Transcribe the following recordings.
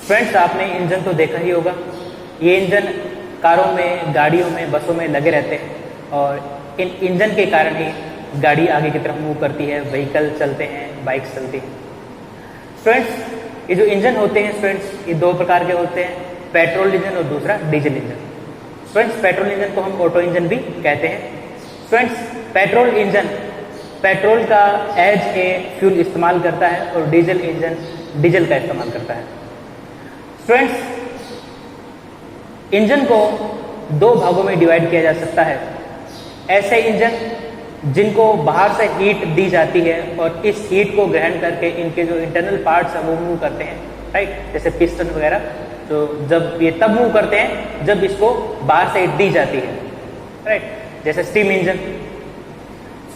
Friends, आपने engine तो देखा ही होगा। ये इंजन कारों में, गाड़ियों में, बसों में लगे रहते हैं और इन इंजन के कारण ही गाड़ी आगे की तरफ मूव करती है, व्हीकल चलते हैं, बाइक्स चलती हैं। फ्रेंड्स, ये जो इंजन होते हैं फ्रेंड्स, ये दो प्रकार के होते हैं, पेट्रोल इंजन और दूसरा diesel engine. Friends, petrol engine को हम ऑटो इंजन भी कहते हैं। फ्रेंड्स, पेट्रोल इंजन पेट्रोल का एज ए फ्यूल इस्तेमाल करता है और डीजल इंजन डीजल का इस्तेमाल करता है। फ्रेंड्स, इंजन को दो भागों में डिवाइड किया जा सकता है। ऐसे इंजन जिनको बाहर से हीट दी जाती है और इस हीट को ग्रहण करके इनके जो इंटरनल पार्ट्स हैं वो मूव करते हैं, राइट, जैसे पिस्टन वगैरह, तो जब ये तब मूव करते हैं जब इसको बाहर से हीट दी जाती है, राइट, जैसे स्टीम इंजन।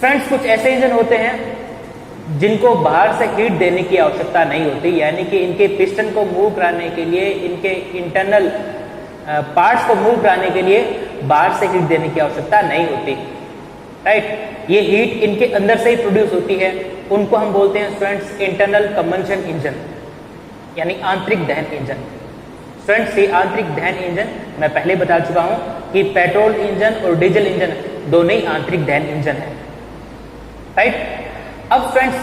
फ्रेंड्स, कुछ ऐसे इंजन होते हैं जिनको बाहर से हीट देने की आवश्यकता नहीं होती, यानी कि इनके पिस्टन को मूव कराने के लिए, इनके इंटरनल पार्ट्स को मूव कराने के लिए बाहर से हीट देने की आवश्यकता नहीं होती, राइट। ये हीट इनके अंदर से ही प्रोड्यूस होती है। उनको हम बोलते हैं फ्रेंड्स इंटरनल कंबंशन इंजन, यानी आंतरिक दहन इंजन। फ्रेंड्स, ये आंतरिक दहन इंजन मैं पहले बता चुका हूं कि पेट्रोल इंजन और डीजल इंजन दोनों ही आंतरिक दहन इंजन है, राइट। अब फ्रेंड्स,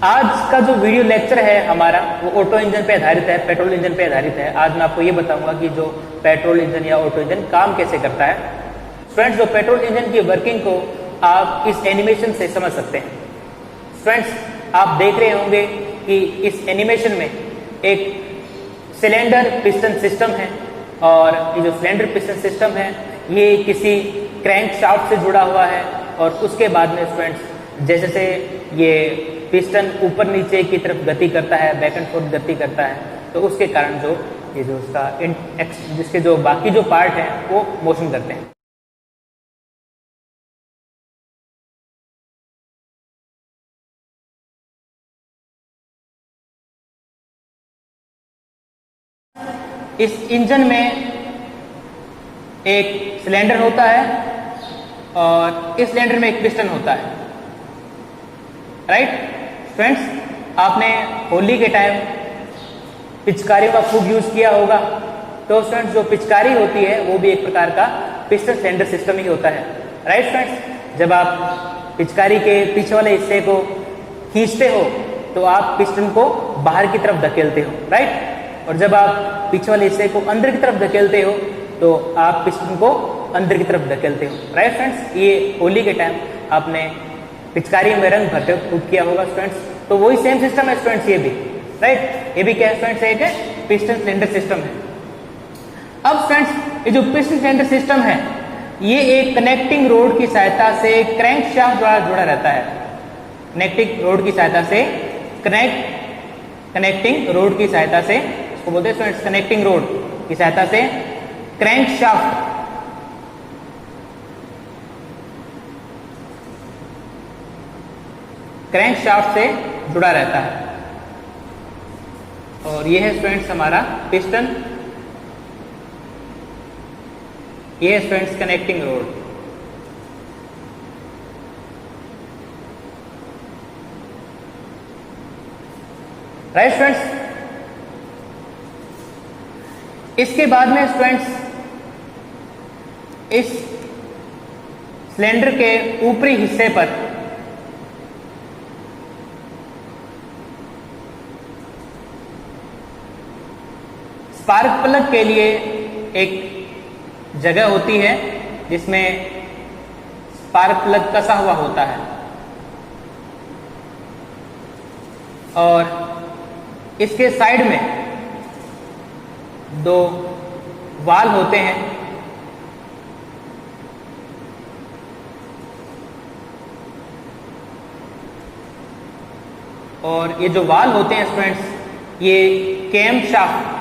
आज का जो वीडियो लेक्चर है हमारा वो ऑटो इंजन पे आधारित है, पेट्रोल इंजन पे आधारित है। आज मैं आपको ये बताऊंगा कि जो पेट्रोल इंजन या ऑटो इंजन काम कैसे करता है। फ्रेंड्स, जो पेट्रोल इंजन की वर्किंग को आप इस एनिमेशन से समझ सकते हैं। फ्रेंड्स, आप देख रहे होंगे कि इस एनिमेशन में एक सिलेंडर पिस्टन सिस्टम है और ये जो सिलेंडर पिस्टन सिस्टम है ये किसी क्रैंक शाफ्ट से जुड़ा हुआ है और उसके बाद में फ्रेंड्स जैसे से ये पिस्टन ऊपर नीचे की तरफ गति करता है, बैक एंड फोर्थ गति करता है, तो उसके कारण जो ये जो उसका जिसके जो बाकी जो पार्ट हैं वो मोशन करते हैं। इस इंजन में एक सिलेंडर होता है और इस सिलेंडर में एक पिस्टन होता है, राइट। फ्रेंड्स, आपने होली के टाइम पिचकारियों का खूब यूज किया होगा, तो फ्रेंड्स जो पिचकारी होती है वो भी एक प्रकार का पिस्टन सिलेंडर सिस्टम ही होता है, राइट। फ्रेंड्स, जब आप पिचकारी के पीछे वाले हिस्से को खींचते हो तो आप पिस्टन को बाहर की तरफ धकेलते हो, राइट, और जब आप पीछे वाले हिस्से को अंदर की तरफ धकेलते हो तो आप पिस्टन को अंदर की तरफ धकेलते हो, राइट। फ्रेंड्स, ये होली के टाइम आपने पिचकारी में रंग भरते खूब किया होगा फ्रेंड्स, तो वही सेम सिस्टम है फ्रेंड्स ये भी, राइट। ये भी क्या है फ्रेंड्स, एक पिस्टन सिलेंडर सिस्टम है। अब फ्रेंड्स, ये जो पिस्टन सिलेंडर सिस्टम है ये एक कनेक्टिंग रोड की सहायता से क्रैंक शाफ्ट द्वारा जुड़ा रहता है। कनेक्टिंग रोड की सहायता से कनेक्टिंग रोड की सहायता से इसको बोलते हैं फ्रेंड्स कनेक्टिंग रोड की सहायता से क्रैंक शाफ्ट से जुड़ा रहता है। और ये है फ्रेंड्स हमारा पिस्टन, ये है friends connecting road. Right friends, इसके बाद में फ्रेंड्स इस सिलेंडर के ऊपरी हिस्से पर स्पार्क प्लग के लिए एक जगह होती है जिसमें स्पार्क प्लग कसा हुआ होता है और इसके साइड में दो वाल होते हैं और ये जो वाल होते हैं फ्रेंड्स ये कैम शाफ्ट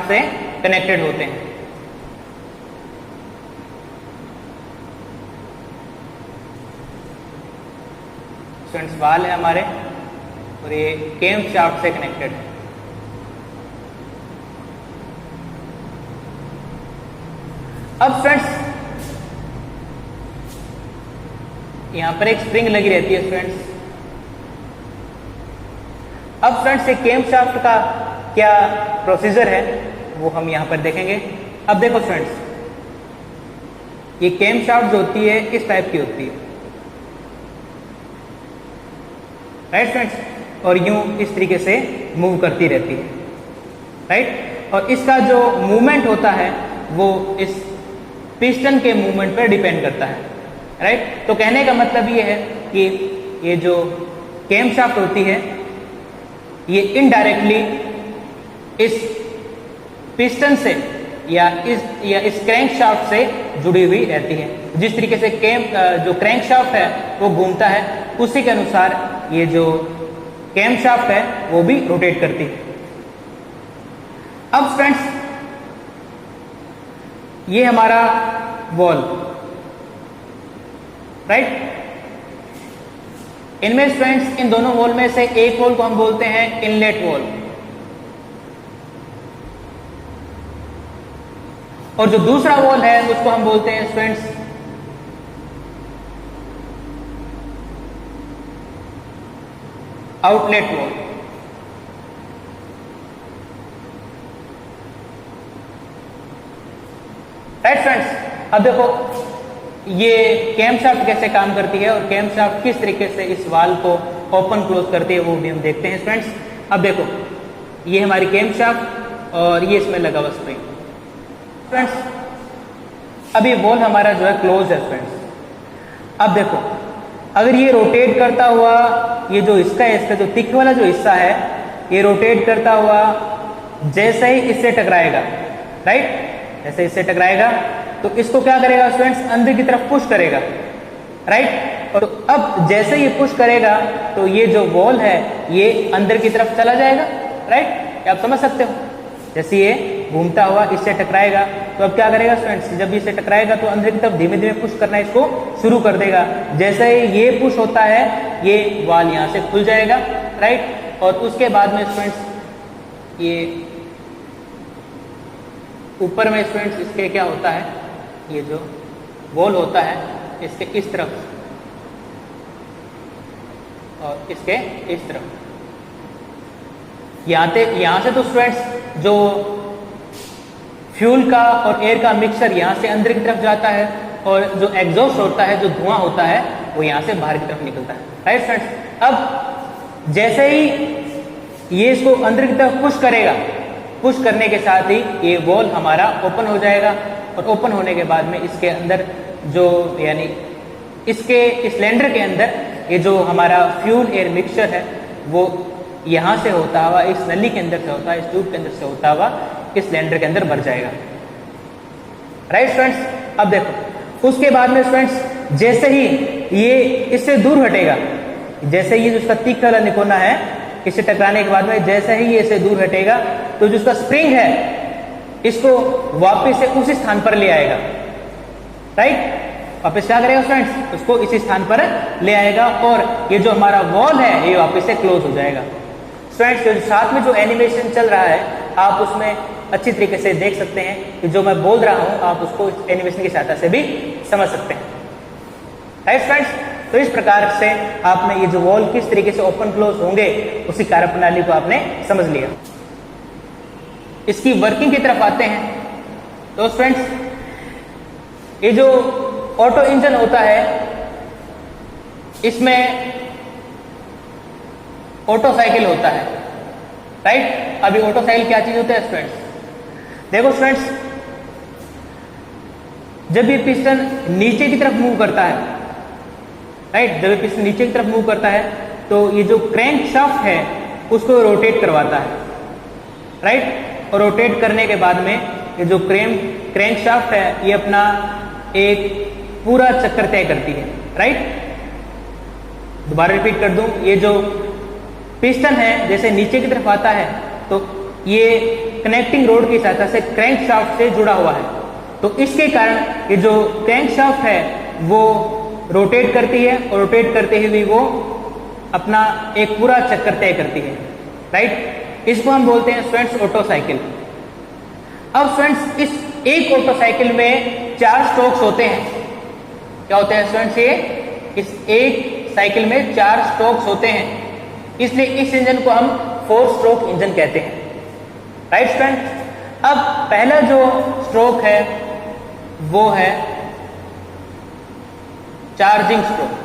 से कनेक्टेड होते हैं। फ्रेंड्स वाल है हमारे और ये कैम शाफ्ट से कनेक्टेड है। अब फ्रेंड्स यहां पर एक स्प्रिंग लगी रहती है फ्रेंड्स, अब फ्रेंड्स ये कैमशाफ्ट का क्या प्रोसीजर है वो हम यहाँ पर देखेंगे। अब देखो फ्रेंड्स, ये कैमशाफ्ट जो होती है इस टाइप की होती है, राइट फ्रेंड्स, और यूं इस तरीके से मूव करती रहती है, राइट। और इसका जो मूवमेंट होता है वो इस पिस्टन के मूवमेंट पर डिपेंड करता है, राइट। तो कहने का मतलब ये है कि ये जो कैमशाफ्ट होती है ये इनडायरेक्टली इस पिस्टन से या इस क्रैंकशाफ्ट से जुड़ी हुई रहती है। जिस तरीके से जो क्रैंकशाफ्ट है वो घूमता है, उसी के अनुसार ये जो कैमशाफ्ट है वो भी रोटेट करती है। अब फ्रेंड्स, ये हमारा वॉल, राइट। इनमें फ्रेंड्स इन दोनों वॉल में से एक वॉल को हम बोलते हैं इनलेट वॉल, और जो दूसरा वॉल है उसको हम बोलते हैं friends outlet wall. Right friends, अब देखो ये कैमशाफ्ट कैसे काम करती है और कैमशाफ्ट किस तरीके से इस वाल को ओपन क्लोज करती है वो भी हम देखते हैं फ्रेंड्स। अब देखो ये हमारी कैमशाफ्ट और ये इसमें लगा हुआ स्प्रिंग। फ्रेंड्स अब ये वॉल हमारा जो है क्लोज है फ्रेंड्स। अब देखो अगर ये रोटेट करता हुआ, ये जो इसका जो थिक वाला जो हिस्सा है ये रोटेट करता हुआ जैसे ही इससे टकराएगा, राइट, जैसे इससे टकराएगा तो इसको क्या करेगा फ्रेंड्स, अंदर की तरफ पुश करेगा, राइट। और तो अब जैसे ये पुश करेगा तो ये जो वॉल है ये अंदर की तरफ चला जाएगा, राइट। आप समझ सकते हो, जैसे ये घूमता हुआ इससे टकराएगा तो अब क्या करेगा फ्रेंड्स, जब इससे टकराएगा तो अंदर की तरफ धीमे धीमे पुश करना इसको शुरू कर देगा। जैसे ही ये पुश होता है ये वाल यहाँ से खुल जाएगा, राइट। और उसके बाद में फ्रेंड्स ये ऊपर में फ्रेंड्स इसके क्या होता है, ये जो वॉल होता है इसके इस तरफ और इसके इस तरफ, यहां से तो फ्रेंड्स जो फ्यूल का और एयर का मिक्सचर यहां से अंदर की तरफ जाता है और जो एग्जॉस्ट होता है, जो धुआं होता है वो यहां से बाहर की तरफ निकलता है, राइट फ्रेंड्स। अब जैसे ही ये इसको अंदर की तरफ पुश करेगा, पुश करने के साथ ही ये वॉल हमारा ओपन हो जाएगा और ओपन होने के बाद में इसके अंदर जो यानी इसके सिलेंडर के अंदर ये जो हमारा फ्यूल एयर मिक्सचर है वो यहां से होता हुआ इस नली के अंदर से होता है, इस ट्यूब के अंदर से होता हुआ इस सिलेंडर के अंदर भर जाएगा, राइट फ्रेंड्स। अब देखो उसके बाद में फ्रेंड्स जैसे ही ये इससे दूर हटेगा, जैसे ही जो उसका तीखा वाला निकोना है इससे टकराने के बाद में जैसे ही ये इससे दूर हटेगा तो जो उसका स्प्रिंग है इसको वापस से उसी स्थान पर ले आएगा, राइट। वापस क्या करेगा फ्रेंड्स, उसको इसी स्थान पर ले आएगा और ये जो हमारा वॉल है ये वापस से क्लोज हो जाएगा। फ्रेंड्स जो साथ में जो एनिमेशन चल रहा है आप उसमें अच्छी तरीके से देख सकते हैं कि जो मैं बोल रहा हूं आप उसको एनिमेशन की सहायता से भी समझ सकते हैं, राइट फ्रेंड्स। तो इस प्रकार से आपने ये जो वॉल किस तरीके से ओपन क्लोज होंगे उसी कार्यप्रणाली को आपने समझ लिया। इसकी वर्किंग की तरफ आते हैं तो फ्रेंड्स ये जो ऑटो इंजन होता है इसमें ऑटो साइकिल होता है, राइट। अभी ऑटो साइकिल क्या चीज होता है फ्रेंड्स, देखो फ्रेंड्स जब ये पिस्टन नीचे की तरफ मूव करता है, राइट, जब ये पिस्टन नीचे की तरफ मूव करता है तो ये जो क्रैंक शाफ्ट है उसको रोटेट करवाता है, राइट। और रोटेट करने के बाद में ये जो क्रैंक शाफ्ट है ये अपना एक पूरा चक्कर तय करती है, राइट। दोबारा रिपीट कर दूं, ये जो पिस्टन है जैसे नीचे की तरफ आता है तो ये कनेक्टिंग रोड की सहायता से क्रैंक शाफ्ट से जुड़ा हुआ है, तो इसके कारण ये जो क्रैंक शाफ्ट है वो रोटेट करती है और रोटेट करते हुए वो अपना एक पूरा चक्कर तय करती है, राइट। इसको हम बोलते हैं फ्रेंड्स ऑटो साइकिल। अब फ्रेंड्स इस एक ऑटो साइकिल में 4 स्ट्रोक्स होते हैं। क्या होते हैं फ्रेंड्स, ये इस एक साइकिल में 4 स्ट्रोक्स होते हैं, इसलिए इस इंजन को हम 4 स्ट्रोक इंजन कहते हैं। राइट फ्रेंड, अब पहला जो स्ट्रोक है वो है चार्जिंग स्ट्रोक।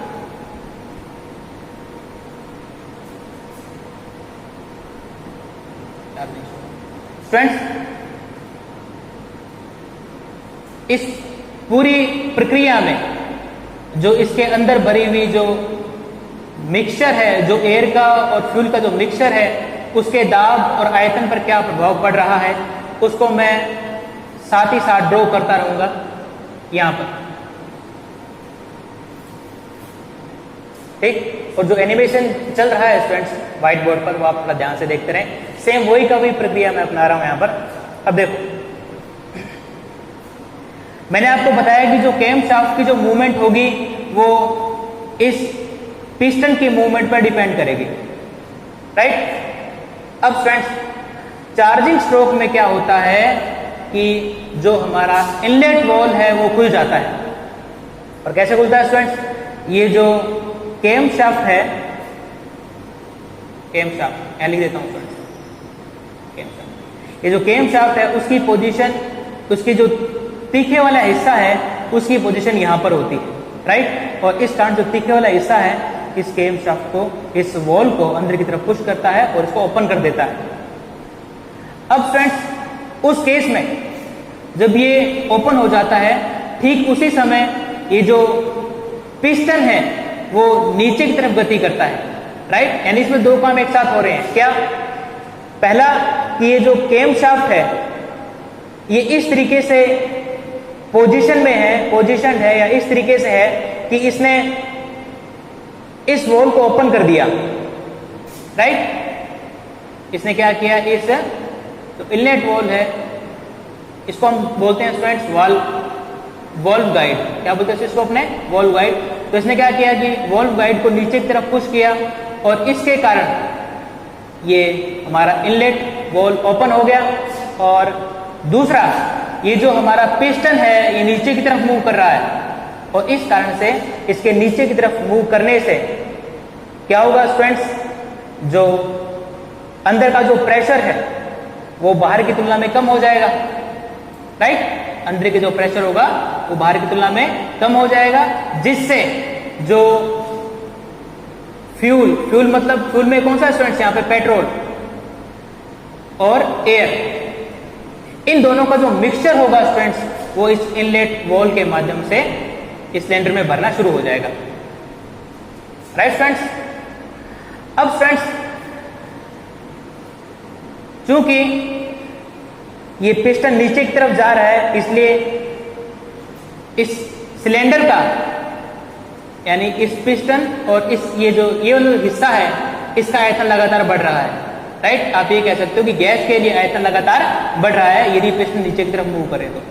फ्रेंड्स, इस पूरी प्रक्रिया में जो इसके अंदर भरी हुई जो मिक्सचर है, जो एयर का और फ्यूल का जो मिक्सचर है, उसके दाब और आयतन पर क्या प्रभाव पड़ रहा है, उसको मैं साथ ही साथ ड्रॉ करता रहूंगा यहां पर। ठीक, और जो एनिमेशन चल रहा है स्टूडेंट्स व्हाइट बोर्ड पर, वो आप थोड़ा ध्यान से देखते रहें। सेम वही का वही प्रक्रिया मैं अपना रहा हूं यहां पर। अब देखो, मैंने आपको बताया कि जो कैम शाफ्ट की जो मूवमेंट होगी वो इस पिस्टन की मूवमेंट पर डिपेंड करेगी। राइट, अब फ्रेंड्स चार्जिंग स्ट्रोक में क्या होता है कि जो हमारा इनलेट वॉल्व है वो खुल जाता है। और कैसे खुलता है स्टूडेंट्स, ये जो कैम शाफ्ट है, कैम शाफ्ट यहां लिख देता हूं फ्रेंड्स, कैम शाफ्ट, ये जो कैम शाफ्ट है उसकी पोजीशन, उसकी जो तीखे वाला हिस्सा है उसकी पोजीशन यहां पर होती है। राइट, और इस कारण जो तीखे वाला हिस्सा है इस कैम शाफ्ट को, इस वॉल को अंदर की तरफ पुश करता है और इसको ओपन कर देता है। अब फ्रेंड्स उस केस में जब ये ओपन हो जाता है, ठीक उसी समय ये जो पिस्टन है वो नीचे की तरफ गति करता है। राइट, यानी इसमें दो काम एक साथ हो रहे हैं। क्या? पहला कि ये जो कैम शाफ्ट है ये इस तरीके से पोजीशन में है, पोजीशन है या इस तरीके से है कि इसने इस वॉल को ओपन कर दिया। राइट, इसने क्या किया, इस तो इनलेट वॉल है, इसको हम बोलते हैं स्टूडेंट्स वॉल्व गाइड। क्या बोलते हैं इसको अपने? Valve guide. तो इसने क्या किया कि वॉल्व गाइड को नीचे की तरफ पुश किया और इसके कारण ये हमारा इनलेट वॉल ओपन हो गया। और दूसरा, ये जो हमारा पिस्टन है ये नीचे की तरफ मूव कर रहा है और इस कारण से इसके नीचे की तरफ मूव करने से क्या होगा स्टूडेंट्स, जो अंदर का जो प्रेशर है वो बाहर की तुलना में कम हो जाएगा। राइट, अंदर के जो प्रेशर होगा वो बाहर की तुलना में कम हो जाएगा, जिससे जो फ्यूल मतलब फ्यूल में कौन सा स्टूडेंट्स यहाँ पे पेट्रोल और एयर, इन दोनों का जो मिक्सचर होगा स्टूडेंट्स वो इस इनलेट वॉल के माध्यम से इस सिलेंडर में भरना शुरू हो जाएगा। राइट फ्रेंड्स, अब फ्रेंड्स चूंकि ये पिस्टन नीचे की तरफ जा रहा है इसलिए इस सिलेंडर का, यानी इस पिस्टन और इस ये जो हिस्सा है इसका आयतन लगातार बढ़ रहा है। राइट, आप ये कह सकते हो कि गैस के लिए आयतन लगातार बढ़ रहा है यदि पिस्टन नीचे की तरफ मूव करे तो।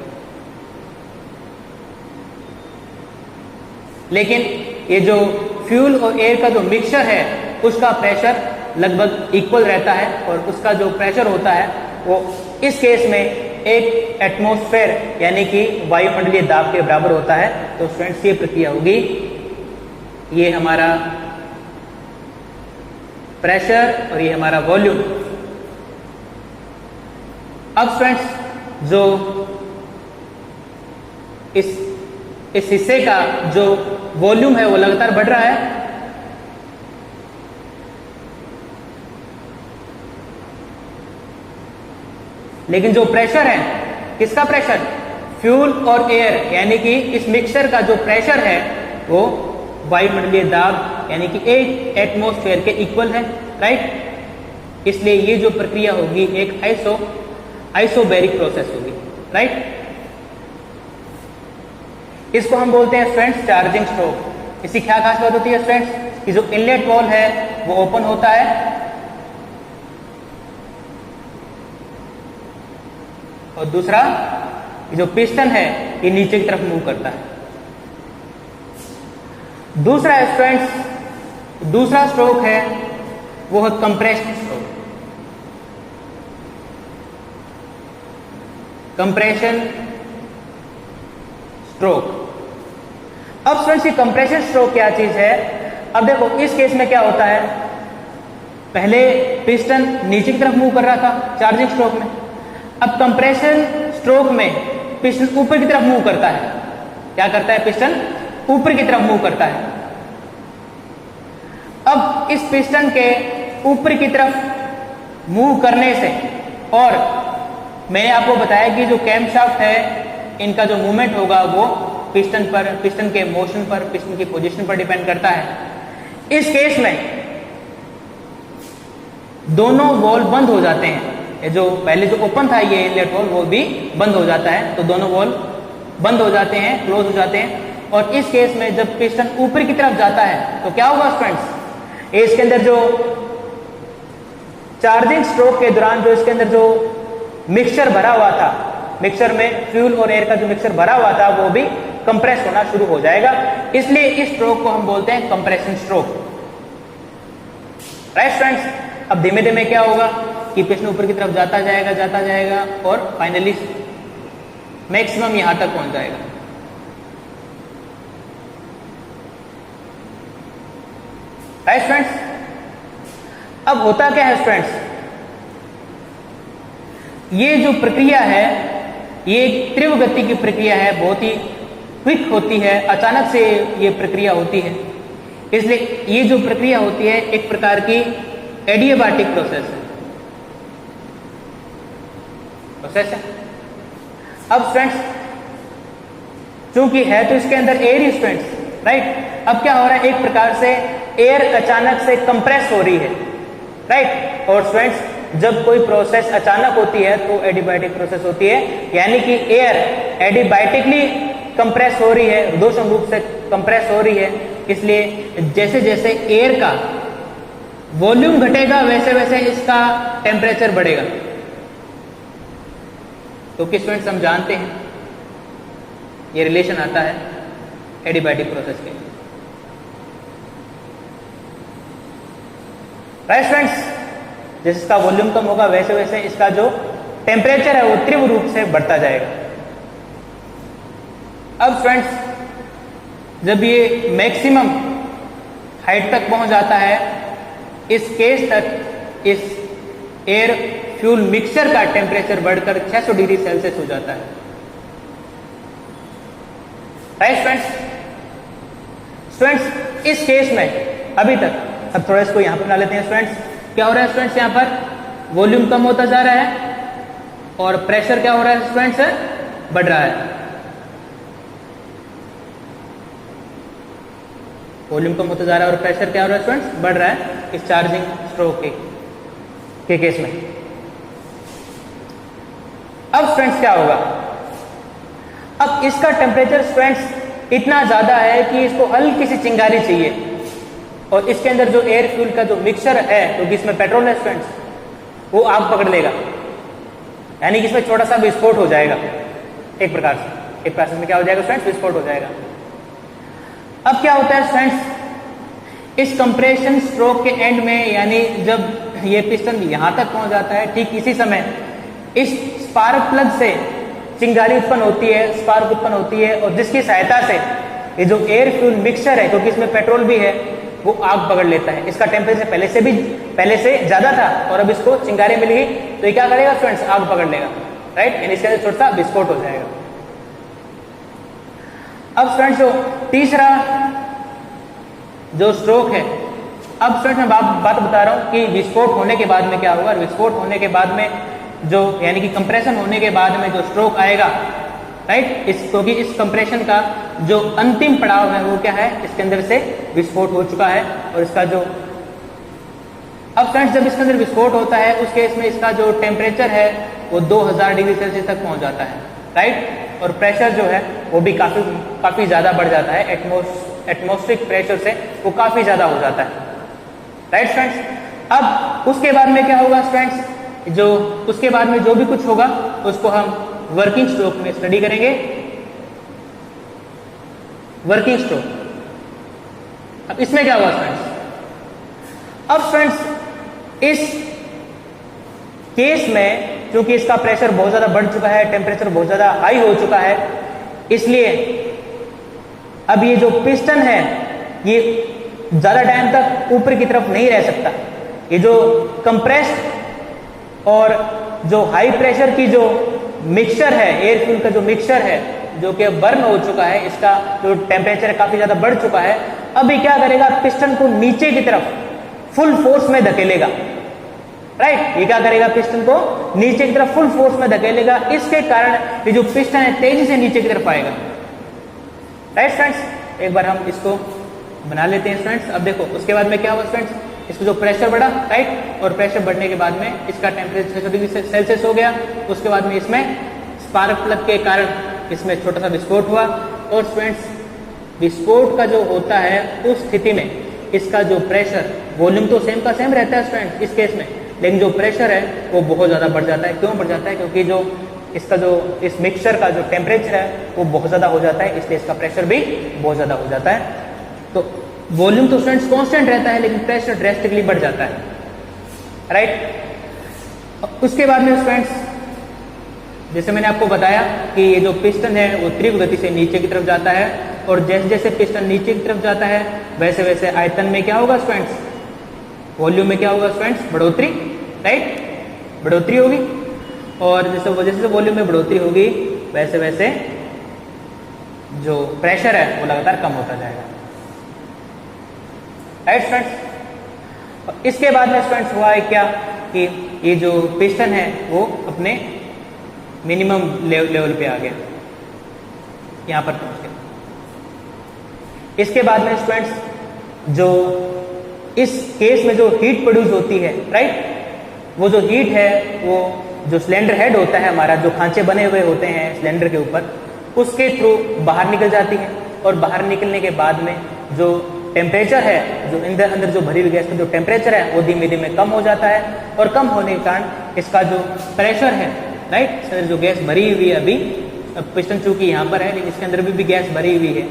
लेकिन ये जो फ्यूल और एयर का जो मिक्सचर है उसका प्रेशर लगभग इक्वल रहता है और उसका जो प्रेशर होता है वो इस केस में एक एटमॉस्फेयर यानी कि वायुमंडलीय दाब के बराबर होता है। तो स्टूडेंट्स ये प्रक्रिया होगी, ये हमारा प्रेशर और ये हमारा वॉल्यूम। अब स्टूडेंट्स जो इस हिस्से का जो वॉल्यूम है वो लगातार बढ़ रहा है, लेकिन जो प्रेशर है, किसका प्रेशर? फ्यूल और एयर यानी कि इस मिक्सचर का जो प्रेशर है वो वायुमंडलीय दाब यानी कि एक एटमॉस्फेयर के इक्वल है। राइट, इसलिए ये जो प्रक्रिया होगी एक आइसोबैरिक प्रोसेस होगी। राइट, इसको हम बोलते हैं स्टूडेंट्स चार्जिंग स्ट्रोक। इसकी क्या खास बात होती है स्टूडेंट्स कि जो इनलेट वॉल्व है वो ओपन होता है और दूसरा जो पिस्टन है ये नीचे की तरफ मूव करता है। दूसरा स्टूडेंट्स, दूसरा स्ट्रोक है वो है कंप्रेशन स्ट्रोक। Compression stroke. अब स्टूडेंट्स ये कंप्रेशन स्ट्रोक क्या चीज है? अब देखो इस केस में क्या होता है पहले पिस्टन नीचे की तरफ मूव कर रहा था चार्जिंग स्ट्रोक में, अब कंप्रेशन स्ट्रोक में पिस्टन ऊपर की तरफ मूव करता है। क्या करता है? पिस्टन ऊपर की तरफ मूव करता है। अब इस पिस्टन के ऊपर की तरफ मूव करने से, और मैंने आपको बताया कि जो कैमशाफ्ट है इनका जो मूवमेंट होगा वो पिस्टन पर, पिस्टन के मोशन पर, पिस्टन की पोजीशन पर डिपेंड करता है। इस केस में दोनों वॉल्व बंद हो जाते हैं। जो पहले जो ओपन था ये इनलेट वॉल्व वो भी बंद हो जाता है, तो दोनों वॉल्व बंद हो जाते हैं, क्लोज हो जाते हैं। और इस केस में जब पिस्टन ऊपर की तरफ जाता है तो क्या होगा फ्रेंड्स? इसके अंदर जो चार्जिंग स्ट्रोक के दौरान जो इसके अंदर जो मिक्सचर भरा हुआ था, मिक्सचर में फ्यूल और एयर का जो मिक्सचर भरा हुआ था वो भी कंप्रेस होना शुरू हो जाएगा। इसलिए इस स्ट्रोक को हम बोलते हैं कंप्रेशन स्ट्रोक। राइट फ्रेंड्स, अब धीमे धीमे क्या होगा कि पिस्टन ऊपर की तरफ जाता जाएगा और फाइनली मैक्सिमम यहां तक पहुंच जाएगा। राइट फ्रेंड्स, अब होता क्या है फ्रेंड्स, ये जो प्रक्रिया है ये एक तीव्र गति की प्रक्रिया है, बहुत ही क्विक होती है, अचानक से ये प्रक्रिया होती है। इसलिए ये जो प्रक्रिया होती है एक प्रकार की एडियाबैटिक प्रोसेस है। अब स्टूडेंट्स चूंकि है तो इसके अंदर एयर ही स्टूडेंट्स, राइट। अब क्या हो रहा है, एक प्रकार से एयर अचानक से कंप्रेस हो रही है, राइट। और स्टूडेंट्स जब कोई प्रोसेस अचानक होती है तो एडियाबैटिक प्रोसेस होती है, यानी कि एयर एडियाबैटिकली कंप्रेस हो रही है, दोषम रूप से कंप्रेस हो रही है। इसलिए जैसे जैसे एयर का वॉल्यूम घटेगा वैसे वैसे इसका टेम्परेचर बढ़ेगा। तो कि स्टूडेंट्स हम जानते हैं ये रिलेशन आता है एडियाबैटिक प्रोसेस के। राइट स्टूडेंट्स, जैसे इसका वॉल्यूम कम होगा वैसे वैसे इसका जो टेम्परेचर है वो तीव्र रूप से बढ़ता जाएगा। अब स्टूडेंट्स जब ये मैक्सिमम हाइट तक पहुंच जाता है, इस केस तक इस एयर फ्यूल मिक्सचर का टेम्परेचर बढ़कर 600 डिग्री सेल्सियस हो जाता है। राइट स्टूडेंट्स, इस केस में अभी तक, अब थोड़ा इसको यहां पर बना लेते हैं स्टूडेंट्स। क्या हो रहा है स्टूडेंट्स, यहां पर वॉल्यूम कम होता जा रहा है और प्रेशर क्या हो रहा है स्टूडेंट्स, बढ़ रहा है। वॉल्यूम कम होता जा रहा है और प्रेशर क्या हो रहा है स्टूडेंट्स, बढ़ रहा है इस चार्जिंग स्ट्रोक के केस में। अब स्टूडेंट्स क्या होगा, अब इसका टेम्परेचर स्टूडेंट्स इतना ज्यादा है कि इसको हल्की सी चिंगारी चाहिए, और इसके अंदर जो एयर फ्यूल का जो मिक्सचर है, क्योंकि इसमें पेट्रोल है स्टूडेंट्स, वो आग पकड़ लेगा, यानी कि इसमें छोटा सा विस्फोट हो जाएगा। एक प्रकार से एक प्रोसेस में क्या हो जाएगा स्टूडेंट्स, विस्फोट हो जाएगा। अब क्या होता है स्टूडेंट्स, इस कंप्रेशन स्ट्रोक के एंड में, यानी जब ये पिस्टन यहां तक पहुंच जाता है, ठीक इसी समय इस स्पार्क प्लग से चिंगारी उत्पन्न होती है, स्पार्क उत्पन्न होती है, और जिसकी सहायता से ये जो एयर फ्यूल मिक्सचर है, क्योंकि इसमें पेट्रोल भी है, वो आग पकड़ लेता है। इसका टेम्परेचर पहले से ज्यादा था और अब इसको चिंगारी मिल गई, तो ये क्या करेगा स्टूडेंट्स, आग पकड़ लेगा, राइट। यानी इसके अंदर छोटा सा विस्फोट हो जाएगा। अब स्टूडेंट्स जो तीसरा जो स्ट्रोक है, अब स्टूडेंट्स मैं बात बता रहा हूं कि विस्फोट होने के बाद में क्या होगा। विस्फोट होने के बाद में जो, यानी कि कंप्रेशन होने के बाद में जो स्ट्रोक आएगा, राइट, क्योंकि इस कंप्रेशन का जो अंतिम पड़ाव है वो क्या है, इसके अंदर से विस्फोट हो चुका है। और इसका जो, अब फ्रेंड्स जब इसके अंदर विस्फोट होता है उस केस में इसका जो टेम्परेचर है वो 2000 डिग्री सेल्सियस तक पहुंच जाता है, राइट। और प्रेशर जो है वो भी काफी ज्यादा बढ़ जाता है, एटमॉस्फेरिक प्रेशर से वो काफी ज्यादा हो जाता है, राइट फ्रेंड्स। अब उसके बाद में क्या होगा फ्रेंड्स, जो उसके बाद में जो भी कुछ होगा उसको हम वर्किंग स्ट्रोक में स्टडी करेंगे। वर्किंग स्ट्रोक, अब इसमें क्या हुआ फ्रेंड्स, अब फ्रेंड्स इस केस में क्योंकि इसका प्रेशर बहुत ज्यादा बढ़ चुका है, टेम्परेचर बहुत ज्यादा हाई हो चुका है, इसलिए अब ये जो पिस्टन है ये ज्यादा टाइम तक ऊपर की तरफ नहीं रह सकता, ये जो कंप्रेस्ड और जो हाई प्रेशर की जो मिक्सचर है, एयर फ्यूल का जो मिक्सचर है जो कि बर्न हो चुका है, इसका जो टेम्परेचर है काफी ज्यादा बढ़ चुका है, अब ये क्या करेगा, पिस्टन को नीचे की तरफ फुल फोर्स में धकेलेगा। राइट, ये क्या करेगा, पिस्टन को नीचे की तरफ फुल फोर्स में धकेलेगा। इसके कारण ये जो पिस्टन है तेजी से नीचे की तरफ आएगा। राइट स्टूडेंट्स, एक बार हम इसको बना लेते हैं स्टूडेंट्स। अब देखो उसके बाद में क्या हुआ स्टूडेंट्स, इसका जो प्रेशर बढ़ा, राइट, और प्रेशर बढ़ने के बाद में इसका टेम्परेचर 600 डिग्री सेल्सियस हो गया। उसके बाद में इसमें स्पार्क प्लग के कारण इसमें छोटा सा विस्फोट हुआ। और स्टूडेंट्स, विस्फोट का जो होता है उस स्थिति में इसका जो प्रेशर, वॉल्यूम तो सेम का सेम रहता है स्टूडेंट इस केस में, लेकिन जो प्रेशर है वो बहुत ज्यादा बढ़ जाता है। क्यों बढ़ जाता है, क्योंकि जो इसका जो इस मिक्सचर का जो टेम्परेचर है वो बहुत ज्यादा हो जाता है, इसलिए इसका प्रेशर भी बहुत ज्यादा हो जाता है। तो वॉल्यूम तो स्टूडेंट्स कांस्टेंट रहता है, लेकिन प्रेशर ड्रेस्टिकली बढ़ जाता है। राइट, उसके बाद में स्टूडेंट्स, जैसे मैंने आपको बताया कि ये जो पिस्टन है वो तीव्र गति से नीचे की तरफ जाता है, और जैसे जैसे पिस्टन नीचे की तरफ जाता है वैसे वैसे आयतन में क्या होगा स्टूडेंट्स, वॉल्यूम में क्या होगा स्टूडेंट्स, बढ़ोतरी। राइट, बढ़ोतरी होगी, और जैसे जैसे वॉल्यूम में बढ़ोतरी होगी वैसे वैसे जो प्रेशर है वो लगातार कम होता जाएगा। राइट स्टूडेंट्स, इसके बाद में स्टूडेंट्स हुआ है क्या कि ये जो पिस्टन है वो अपने मिनिमम लेवल पे आ गया, यहां पर पहुंच गया। इसके बाद में स्टूडेंट्स, जो इस केस में जो हीट प्रोड्यूस होती है, राइट, वो जो हीट है वो जो सिलेंडर हेड होता है हमारा, जो खांचे बने हुए होते हैं सिलेंडर के ऊपर, उसके थ्रू बाहर निकल जाती है। और बाहर निकलने के बाद में जो टेम्परेचर है, जो अंदर जो भरी हुई गैस का जो टेम्परेचर है वो धीमे धीमे कम हो जाता है, और कम होने के कारण इसका जो प्रेशर है, राइट, इसके अंदर जो गैस भरी हुई है, अभी पिस्टन चूंकि यहाँ पर है लेकिन इसके अंदर भी गैस भरी हुई है,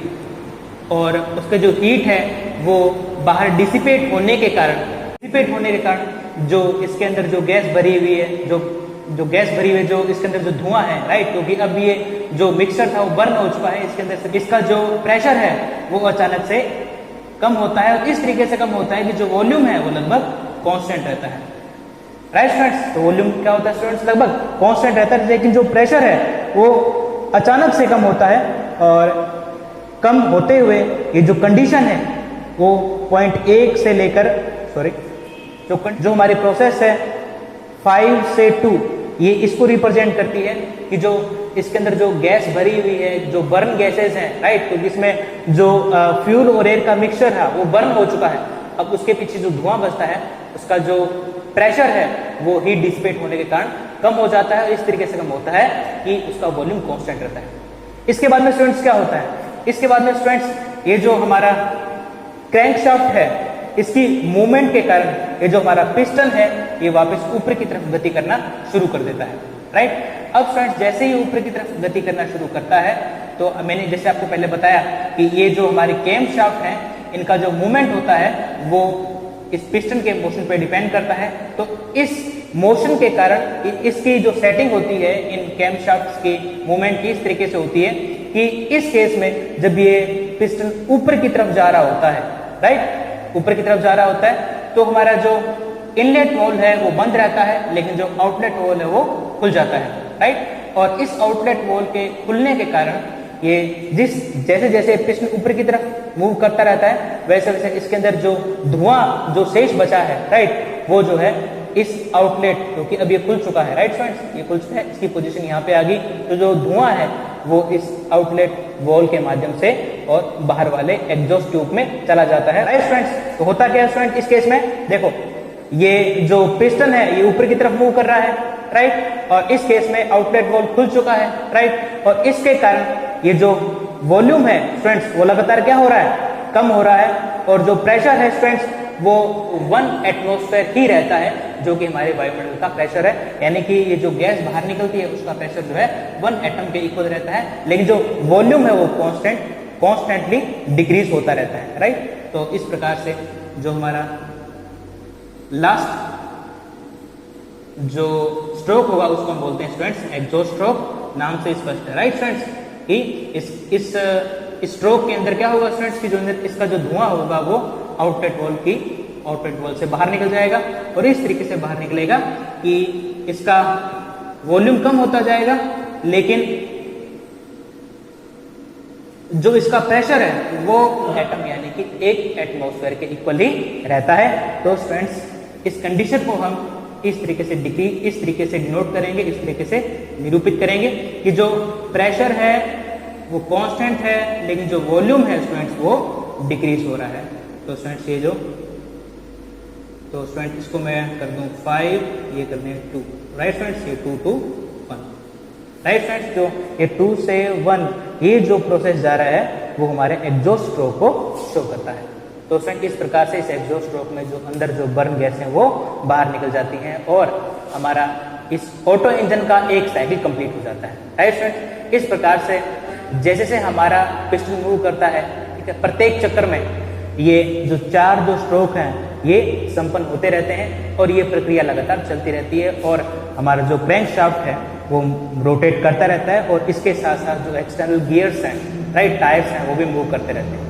और उसका जो हीट है वो बाहर डिसिपेट होने के कारण जो इसके अंदर जो गैस भरी हुई है, जो गैस भरी हुई है, जो इसके अंदर जो धुआं है, राइट, क्योंकि अब ये जो मिक्सचर था वो बर्न हो चुका है, इसके अंदर से इसका जो प्रेशर है वो अचानक से कम होता है, और इस तरीके से कम होता है कि जो वॉल्यूम है वो लगभग कांस्टेंट रहता है। राइट स्टूडेंट्स, तो वॉल्यूम क्या होता है स्टूडेंट्स, लगभग कांस्टेंट रहता है, लेकिन जो प्रेशर है वो अचानक से कम होता है, और कम होते हुए ये जो कंडीशन है वो 0.1 से लेकर जो हमारी प्रोसेस है 5 से 2, ये इसको रिप्रेजेंट करती है कि जो इसके अंदर जो गैस भरी हुई है, जो बर्न गैसेस हैं, राइट, क्योंकि इसमें जो फ्यूल और एयर का मिक्सचर है वो बर्न हो चुका है। अब उसके पीछे जो धुआं बचता है उसका जो प्रेशर है वो हीट डिसिपेट होने के कारण कम हो जाता है, इस तरीके से कम होता है कि उसका वॉल्यूम कांस्टेंट रहता है। इसके बाद में स्टूडेंट्स क्या होता है, इसके बाद में स्टूडेंट्स ये जो हमारा क्रैंकशाफ्ट है इसकी मूवमेंट के कारण ये जो हमारा पिस्टन है ये वापस ऊपर की तरफ गति करना शुरू कर देता है। राइट, अब स्टूडेंट्स जैसे ही ऊपर की तरफ गति करना शुरू करता है, तो मैंने जैसे आपको पहले बताया कि ये जो हमारे कैमशाफ्ट हैं इनका जो मूवमेंट होता है वो इस पिस्टन के मोशन पे डिपेंड करता है। तो इस मोशन के कारण इसकी जो सेटिंग होती है इन कैमशाफ्ट्स की मूवमेंट की इस तरीके से होती है कि इस केस में जब ये पिस्टन ऊपर की तरफ जा रहा होता है, राइट, ऊपर की तरफ जा रहा होता है, तो हमारा जो इनलेट होल है वो बंद रहता है, लेकिन जो आउटलेट होल है वो खुल जाता है। राइट, और इस आउटलेट होल के खुलने के कारण ये जैसे जैसे पिस्टन ऊपर की तरफ मूव करता रहता है वैसे वैसे इसके अंदर जो धुआं जो शेष बचा है, राइट, वो जो है इस आउटलेट, क्योंकि अब ये खुल चुका है, राइट स्टूडेंट्स, ये खुल चुका है, इसकी पोजीशन यहाँ पे आ गई, तो जो धुआं है वो इस आउटलेट वॉल के माध्यम से और बाहर वाले एग्जॉस्ट ट्यूब में चला जाता है। राइट स्टूडेंट्स, तो होता क्या है स्टूडेंट इस केस में, देखो ये जो पिस्टन है ये ऊपर की तरफ मूव कर रहा है, राइट, और इस केस में आउटलेट वॉल खुल चुका है, राइट, और इसके कारण ये जो वॉल्यूम है स्टूडेंट्स वो लगातार क्या हो रहा है, कम हो रहा है, और जो प्रेशर है स्टूडेंट्स वो 1 एटमॉस्फेयर ही रहता है, जो कि हमारे वायुमंडल का प्रेशर है, यानी कि ये जो गैस बाहर निकलती है उसका प्रेशर जो है 1 एटम के इक्वल रहता है, लेकिन जो वॉल्यूम है वो कॉन्स्टेंटली डिक्रीज होता रहता है। राइट, तो इस प्रकार से जो हमारा लास्ट जो स्ट्रोक होगा उसको हम बोलते हैं स्टूडेंट्स एग्जॉस्ट स्ट्रोक, नाम से स्पष्ट है। राइट स्टूडेंट्स, कि इस स्ट्रोक के अंदर क्या होगा स्टूडेंट्स की जो इसका जो धुआं होगा वो आउटलेट होल की आउटलेट वाल्व से बाहर निकल जाएगा और इस तरीके से बाहर निकलेगा कि इसका वॉल्यूम कम होता जाएगा, लेकिन जो इसका प्रेशर है वो एटम यानी कि 1 एटमॉस्फेयर के इक्वल ही रहता है। तो स्टूडेंट्स, इस कंडीशन को हम इस तरीके से डिनोट करेंगे, इस तरीके से निरूपित करेंगे कि जो प्रेशर है वो कांस्टेंट है, लेकिन जो वॉल्यूम है स्टूडेंट्स वो डिक्रीज हो रहा है। तो स्टूडेंट्स इसको मैं कर दूं 5, ये कर दें 2, राइट स्टूडेंट्स, ये 2 to 1, राइट स्टूडेंट्स। जो ये 2 से 1 ये जो प्रोसेस जा रहा है वो हमारे एग्जॉस्ट स्ट्रोक को शो करता है। तो फ्रेंड, इस प्रकार से इस एग्जॉस्ट स्ट्रोक में जो अंदर जो बर्न गैस है वो बाहर निकल जाती हैं और हमारा इस ऑटो इंजन का एक साइकिल कंप्लीट हो जाता है, राइट फ्रेंड। इस प्रकार से जैसे से हमारा पिस्टन मूव करता है, ठीक है, प्रत्येक चक्कर में ये जो 4 जो स्ट्रोक हैं ये संपन्न होते रहते हैं और ये प्रक्रिया लगातार चलती रहती है और हमारा जो क्रैंक शाफ्ट है वो रोटेट करता रहता है और इसके साथ साथ जो एक्सटर्नल गियर्स हैं, राइट, टायर्स हैं, वो भी मूव करते रहते हैं।